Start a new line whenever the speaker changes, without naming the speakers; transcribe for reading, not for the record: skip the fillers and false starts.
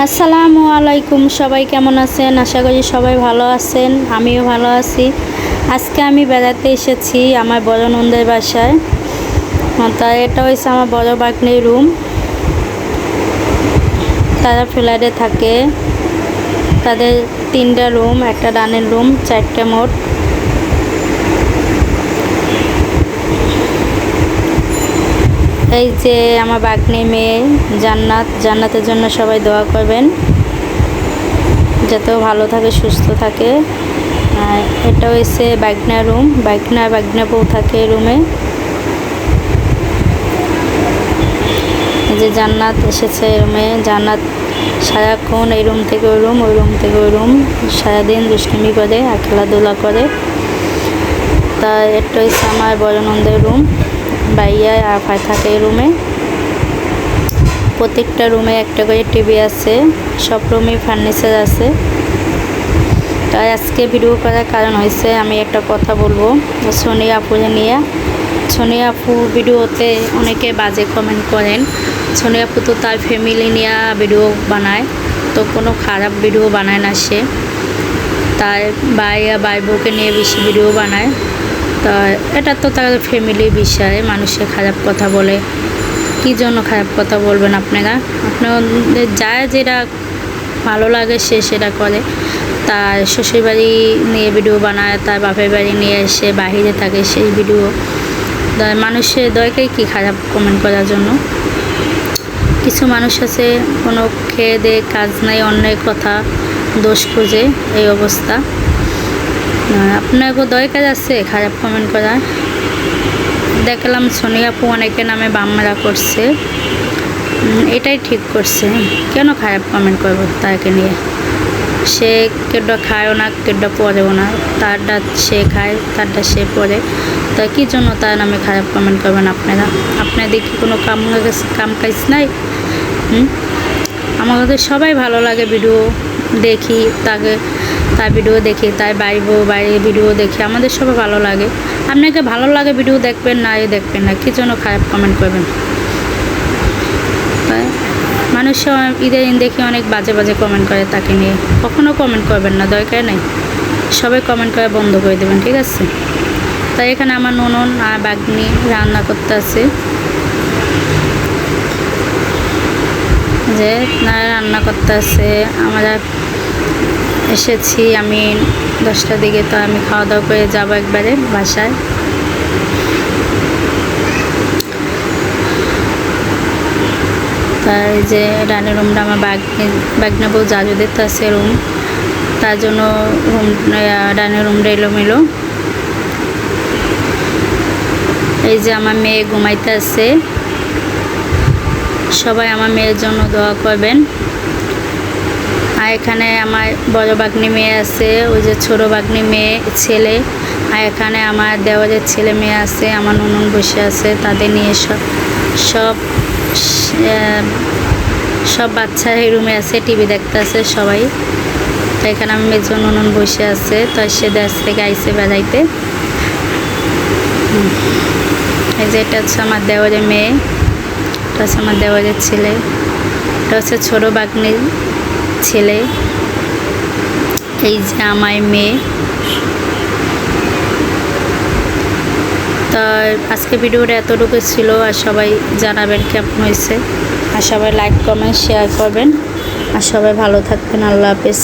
আসসালামু আলাইকুম, সবাই কেমন আছেন? আশা করি সবাই ভালো আছেন, আমিও ভালো আছি। আজকে আমি বেড়াতে এসেছি আমার বড় নন্দের বাসায়। তাই এটা হচ্ছে আমার বড় বাগনির রুম। তারা ফ্ল্যাটে থাকে, তাদের 3টা রুম, একটা ডানের রুম, 4টে মোট। এই যে আমার বাগনি মেয়ে জান্নাতের জন্য সবাই দোয়া করবেন, যাতেও ভালো থাকে, সুস্থ থাকে। এটা হচ্ছে বাগনা রুম, বাগনা বউ থাকে রুমে। এই যে জান্নাত এসেছে রুমে। জান্নাত সারাক্ষণ এই রুম থেকে ওই রুম, ওই রুম থেকে ওই রুম, সারাদিন দুষ্টুমি করে আর খেলাধুলা করে। তা এটা হচ্ছে আমার বড় নন্দের রুম। ভাইয়া আর ভাই থাকে এই রুমে। প্রত্যেকটা রুমে একটা করে টিভি আছে, সব রুমেই ফার্নিচার আছে। তাই আজকে ভিডিও করার কারণ হয়েছে, আমি একটা কথা বলবো সোনিয়া আপুকে নিয়ে। সোনিয়া আপু ভিডিওতে অনেকে বাজে কমেন্ট করেন। সোনিয়া আপু তো তার ফ্যামিলি নিয়ে ভিডিও বানায়, তো কোনো খারাপ ভিডিও বানায় না সে। তার ভাই বউকে নিয়ে বেশি ভিডিও বানায়। তা এটা তো তার ফ্যামিলি বিষয়, মানুষে খারাপ কথা বলে। কী জন্য খারাপ কথা বলবেন আপনারা? আপনাদের যা যেটা ভালো লাগে সে সেটা করে। তার শ্বশুরবাড়ি নিয়ে ভিডিও বানায়, তার বাপের বাড়ি নিয়ে এসে বাহিরে থাকে সেই ভিডিও। মানুষের দরকার কি খারাপ কমেন্ট করার জন্য? কিছু মানুষ আছে কোনো খেয়ে দে কাজ নাই, অন্যের কথা দোষ খোঁজে, এই অবস্থা। আপনাকে দরকার আছে খারাপ কমেন্ট করা? দেখলাম সোনিয়া আপু অনেকের নামে বামরা করছে, এটাই ঠিক করছে। কেন খারাপ কমেন্ট করবো তাকে নিয়ে? সে কেডা খায়ও না, কেডা পরেও না, তারটা সে খায়, তারটা সে পরে। তা কী জন্য তার নামে খারাপ কমেন্ট করবেন আপনারা? আপনাদের কি কোনো কাম কাজ নাই? আমাদের সবাই ভালো লাগে, ভিডিও দেখি, তার ভিডিও দেখি, তাই বাইরে ভিডিও দেখি, আমাদের সবাই ভালো লাগে। আপনাকে ভালো লাগে ভিডিও দেখবেন না, দেখবেন না, কী জন্য খারাপ কমেন্ট করবেন? মানুষ ইদানিং দেখি অনেক বাজে কমেন্ট করে তাকে নিয়ে। কখনও কমেন্ট করবেন না, দরকার নেই। সবাই কমেন্ট করে বন্ধ করে দেবেন, ঠিক আছে? তাই এখানে আমার ননন আর বাগনি রান্না করতে আছে, যে রান্না করতে আছে। আমরা এসেছি আমি 10টার দিকে, তো আমি খাওয়া দাওয়া করে যাবো একবারে বাসায়। তাই যে ডাইনিং রুমটা আমার বাগনা বউ জাজু দিতে আছে রুম, তার জন্য ডাইনিং রুমটা এলোমেলো। এই যে আমার মেয়ে ঘুমাইতে আছে, সবাই আমার মেয়ের জন্য দোয়া করবেন। আর এখানে আমার বড় বাগনি মেয়ে আছে, ওই যে ছোটো বাগনি মেয়ে ছেলে, আর এখানে আমার দেওয়ারের ছেলে মেয়ে আছে, আমার ননন বসে আছে, তাদের নিয়ে সব বাচ্চা এই রুমে আছে, টিভি দেখতে আছে সবাই। তো এখানে আমার মেয়ের ননন বসে আছে, তো সে দেশ থেকে আইসে বেড়াইতে। এই যে এটা হচ্ছে আমার দেওয়ারের মেয়ে, এটা হচ্ছে আমার দেওয়ারের ছেলে, এটা হচ্ছে ছোটো বাগনির ছেলে। এই যে আমার মেয়ে। তো আজকে ভিডিওটা এতটুকু ছিল, আর সবাই জানাবেন কেমন হয়েছে, আর সবাই লাইক কমেন্ট শেয়ার করবেন, আর সবাই ভালো থাকবেন। আল্লাহ হাফেজ।